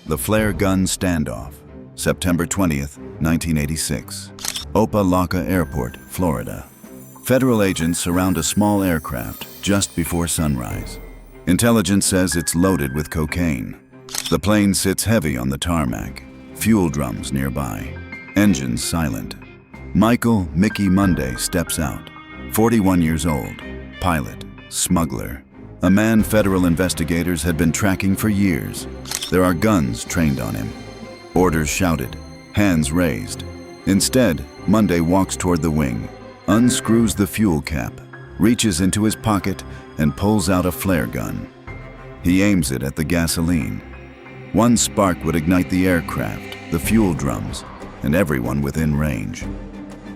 The Flare Gun Standoff, September 20th, 1986. Opa-locka Airport, Florida. Federal agents surround a small aircraft just before sunrise. Intelligence says it's loaded with cocaine. The plane sits heavy on the tarmac, fuel drums nearby, engines silent. Mickey Munday steps out, 41 years old, pilot, smuggler. A man federal investigators had been tracking for years. There are guns trained on him. Orders shouted, hands raised. Instead, Munday walks toward the wing, unscrews the fuel cap, reaches into his pocket, and pulls out a flare gun. He aims it at the gasoline. One spark would ignite the aircraft, the fuel drums, and everyone within range.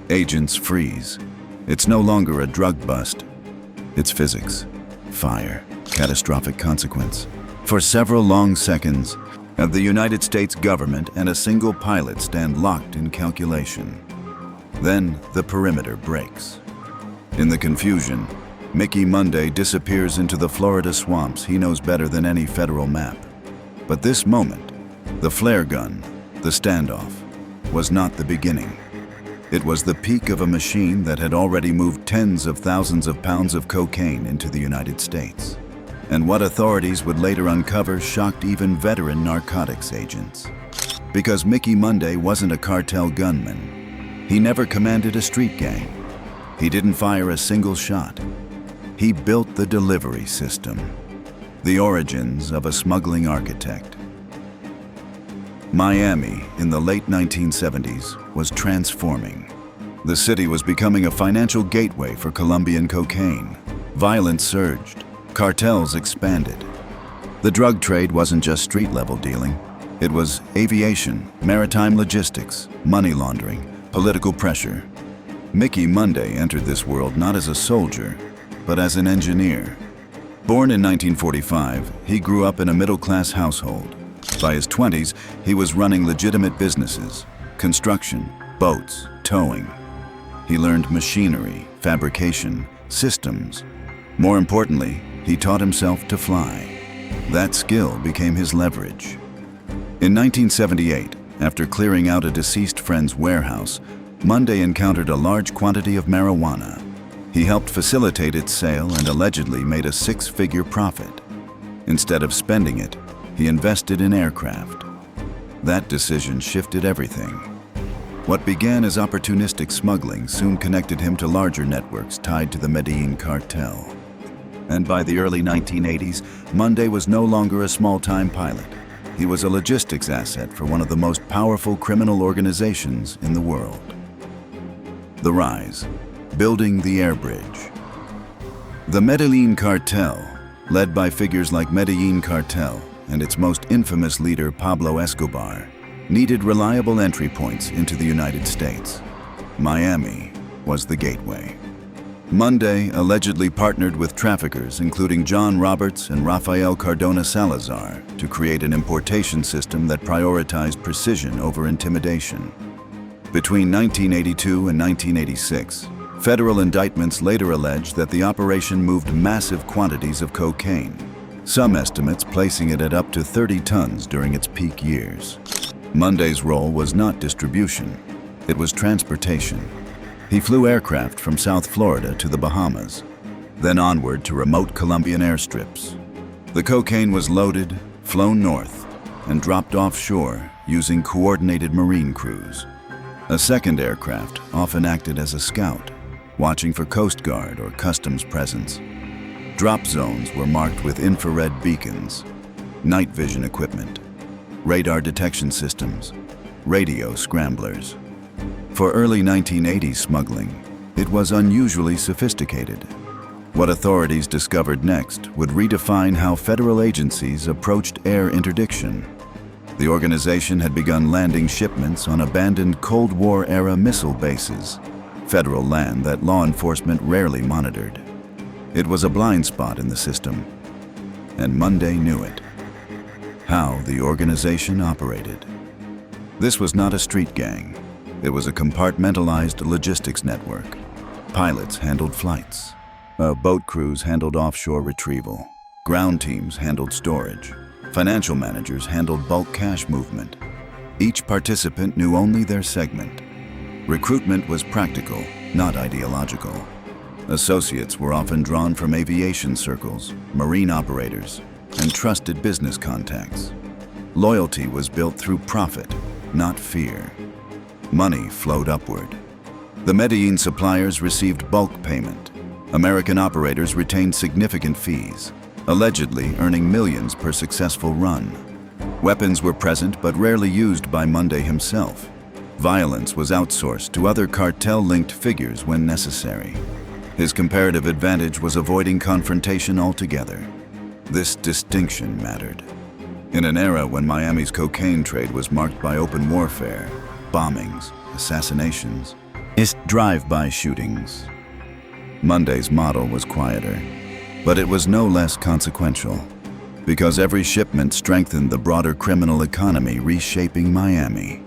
Agents freeze. It's no longer a drug bust. It's physics. Fire. Catastrophic consequence. For several long seconds, the United States government and a single pilot stand locked in calculation. Then the perimeter breaks. In the confusion, Mickey Munday disappears into the Florida swamps he knows better than any federal map. But this moment, the flare gun, the standoff, was not the beginning. It was the peak of a machine that had already moved tens of thousands of pounds of cocaine into the United States. And what authorities would later uncover shocked even veteran narcotics agents. Because Mickey Munday wasn't a cartel gunman. He never commanded a street gang. He didn't fire a single shot. He built the delivery system. The origins of a smuggling architect. Miami, in the late 1970s, was transforming. The city was becoming a financial gateway for Colombian cocaine. Violence surged. Cartels expanded. The drug trade wasn't just street-level dealing. It was aviation, maritime logistics, money laundering, political pressure. Mickey Munday entered this world not as a soldier, but as an engineer. Born in 1945, he grew up in a middle-class household. By his 20s, he was running legitimate businesses, construction, boats, towing. He learned machinery, fabrication, systems. More importantly, he taught himself to fly. That skill became his leverage. In 1978, after clearing out a deceased friend's warehouse, Munday encountered a large quantity of marijuana. He helped facilitate its sale and allegedly made a six-figure profit. Instead of spending it, he invested in aircraft. That decision shifted everything. What began as opportunistic smuggling soon connected him to larger networks tied to the Medellín Cartel. And by the early 1980s, Munday was no longer a small-time pilot. He was a logistics asset for one of the most powerful criminal organizations in the world. The rise. Building the air bridge. The Medellín Cartel, led by figures like Medellín Cartel and its most infamous leader Pablo Escobar, needed reliable entry points into the United States. Miami was the gateway. Munday allegedly partnered with traffickers including John Roberts and Rafael Cardona Salazar to create an importation system that prioritized precision over intimidation. Between 1982 and 1986, federal indictments later alleged that the operation moved massive quantities of cocaine, some estimates placing it at up to 30 tons during its peak years. Munday's role was not distribution, it was transportation. He flew aircraft from South Florida to the Bahamas, then onward to remote Colombian airstrips. The cocaine was loaded, flown north, and dropped offshore using coordinated marine crews. A second aircraft often acted as a scout, watching for Coast Guard or customs presence. Drop zones were marked with infrared beacons, night vision equipment, radar detection systems, radio scramblers. For early 1980s smuggling, it was unusually sophisticated. What authorities discovered next would redefine how federal agencies approached air interdiction. The organization had begun landing shipments on abandoned Cold War-era missile bases, federal land that law enforcement rarely monitored. It was a blind spot in the system, and Munday knew it. How the organization operated. This was not a street gang. It was a compartmentalized logistics network. Pilots handled flights. Boat crews handled offshore retrieval. Ground teams handled storage. Financial managers handled bulk cash movement. Each participant knew only their segment. Recruitment was practical, not ideological. Associates were often drawn from aviation circles, marine operators, and trusted business contacts. Loyalty was built through profit, not fear. Money flowed upward. The Medellín suppliers received bulk payment. American operators retained significant fees, allegedly earning millions per successful run. Weapons were present but rarely used by Munday himself. Violence was outsourced to other cartel-linked figures when necessary. His comparative advantage was avoiding confrontation altogether. This distinction mattered. In an era when Miami's cocaine trade was marked by open warfare, bombings, assassinations, and drive-by shootings, Munday's model was quieter, but it was no less consequential, because every shipment strengthened the broader criminal economy reshaping Miami.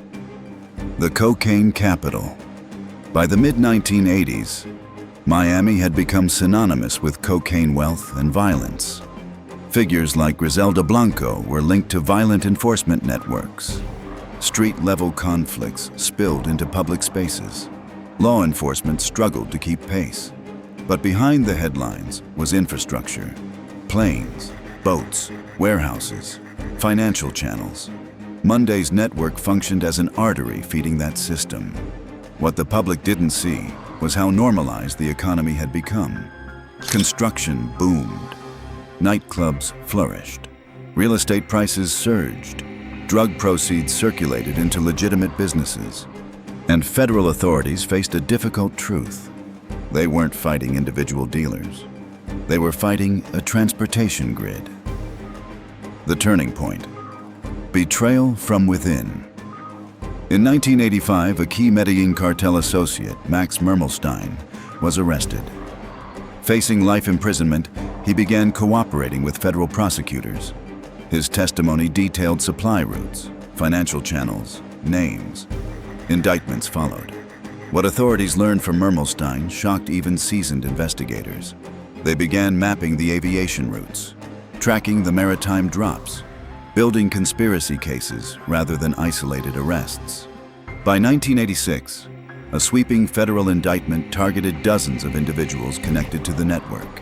The cocaine capital. By the mid-1980s, Miami had become synonymous with cocaine wealth and violence. Figures like Griselda Blanco were linked to violent enforcement networks. Street-level conflicts spilled into public spaces. Law enforcement struggled to keep pace. But behind the headlines was infrastructure: planes, boats, warehouses, financial channels. Munday's network functioned as an artery feeding that system. What the public didn't see was how normalized the economy had become. Construction boomed. Nightclubs flourished. Real estate prices surged. Drug proceeds circulated into legitimate businesses. And federal authorities faced a difficult truth. They weren't fighting individual dealers. They were fighting a transportation grid. The turning point. Betrayal from within. In 1985, a key Medellín Cartel associate, Max Mermelstein, was arrested. Facing life imprisonment, he began cooperating with federal prosecutors. His testimony detailed supply routes, financial channels, names. Indictments followed. What authorities learned from Mermelstein shocked even seasoned investigators. They began mapping the aviation routes, tracking the maritime drops, building conspiracy cases rather than isolated arrests. By 1986, a sweeping federal indictment targeted dozens of individuals connected to the network,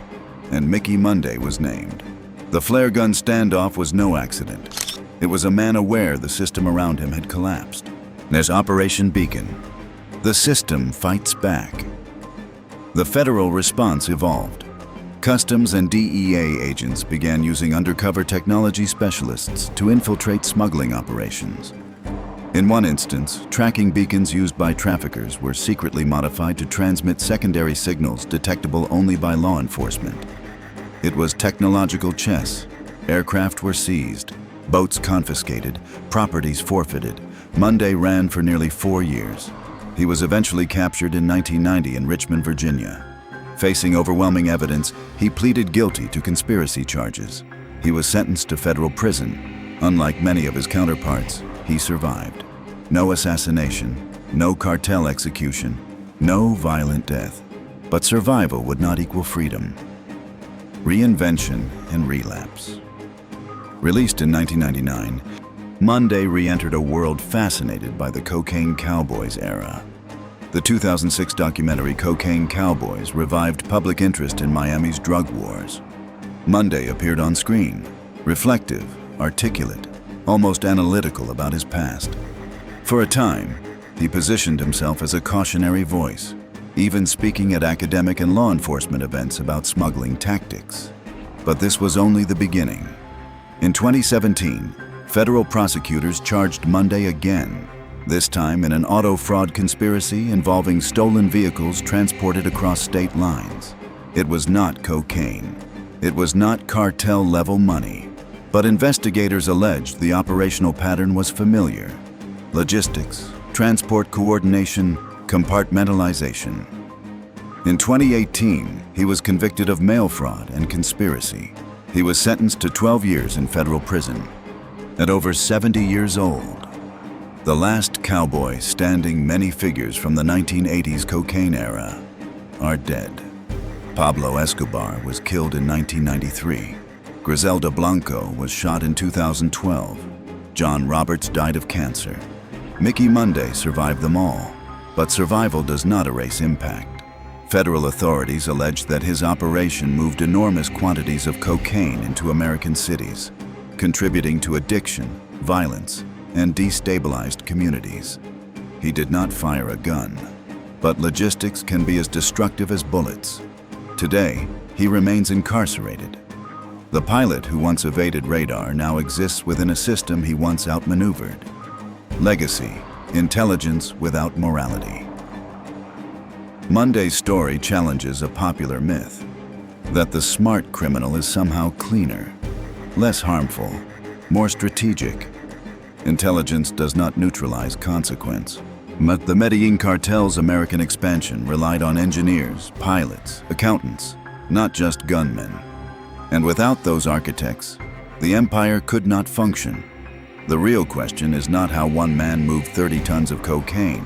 and Mickey Munday was named. The flare gun standoff was no accident. It was a man aware the system around him had collapsed. As Operation Beacon, the system fights back. The federal response evolved. Customs and DEA agents began using undercover technology specialists to infiltrate smuggling operations. In one instance, tracking beacons used by traffickers were secretly modified to transmit secondary signals detectable only by law enforcement. It was technological chess. Aircraft were seized, boats confiscated, properties forfeited. Munday ran for nearly 4 years. He was eventually captured in 1990 in Richmond, Virginia. Facing overwhelming evidence, he pleaded guilty to conspiracy charges. He was sentenced to federal prison. Unlike many of his counterparts, he survived. No assassination, no cartel execution, no violent death. But survival would not equal freedom. Reinvention and relapse. Released in 1999, Munday re-entered a world fascinated by the cocaine cowboys era. The 2006 documentary Cocaine Cowboys revived public interest in Miami's drug wars. Munday appeared on screen, reflective, articulate, almost analytical about his past. For a time, he positioned himself as a cautionary voice, even speaking at academic and law enforcement events about smuggling tactics. But this was only the beginning. In 2017, federal prosecutors charged Munday again, this time in an auto fraud conspiracy involving stolen vehicles transported across state lines. It was not cocaine. It was not cartel-level money. But investigators alleged the operational pattern was familiar. Logistics, transport coordination, compartmentalization. In 2018, he was convicted of mail fraud and conspiracy. He was sentenced to 12 years in federal prison. At over 70 years old, the last cowboy standing many figures from the 1980s cocaine era are dead. Pablo Escobar was killed in 1993. Griselda Blanco was shot in 2012. John Roberts died of cancer. Mickey Munday survived them all. But survival does not erase impact. Federal authorities allege that his operation moved enormous quantities of cocaine into American cities, contributing to addiction, violence, and destabilized communities. He did not fire a gun, but logistics can be as destructive as bullets. Today, he remains incarcerated. The pilot who once evaded radar now exists within a system he once outmaneuvered. Legacy: intelligence without morality. Munday's story challenges a popular myth that the smart criminal is somehow cleaner, less harmful, more strategic. Intelligence does not neutralize consequence. But the Medellín Cartel's American expansion relied on engineers, pilots, accountants, not just gunmen. And without those architects, the empire could not function. The real question is not how one man moved 30 tons of cocaine.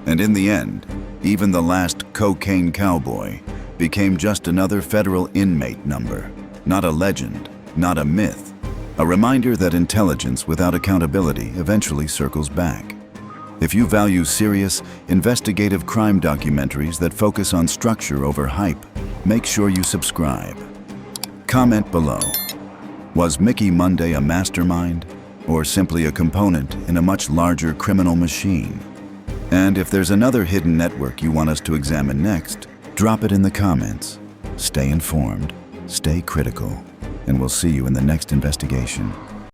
And in the end, even the last cocaine cowboy became just another federal inmate number, not a legend, not a myth, a reminder that intelligence without accountability eventually circles back. If you value serious, investigative crime documentaries that focus on structure over hype, make sure you subscribe. Comment below. Was Mickey Munday a mastermind, or simply a component in a much larger criminal machine? And if there's another hidden network you want us to examine next, drop it in the comments. Stay informed, stay critical, and we'll see you in the next investigation.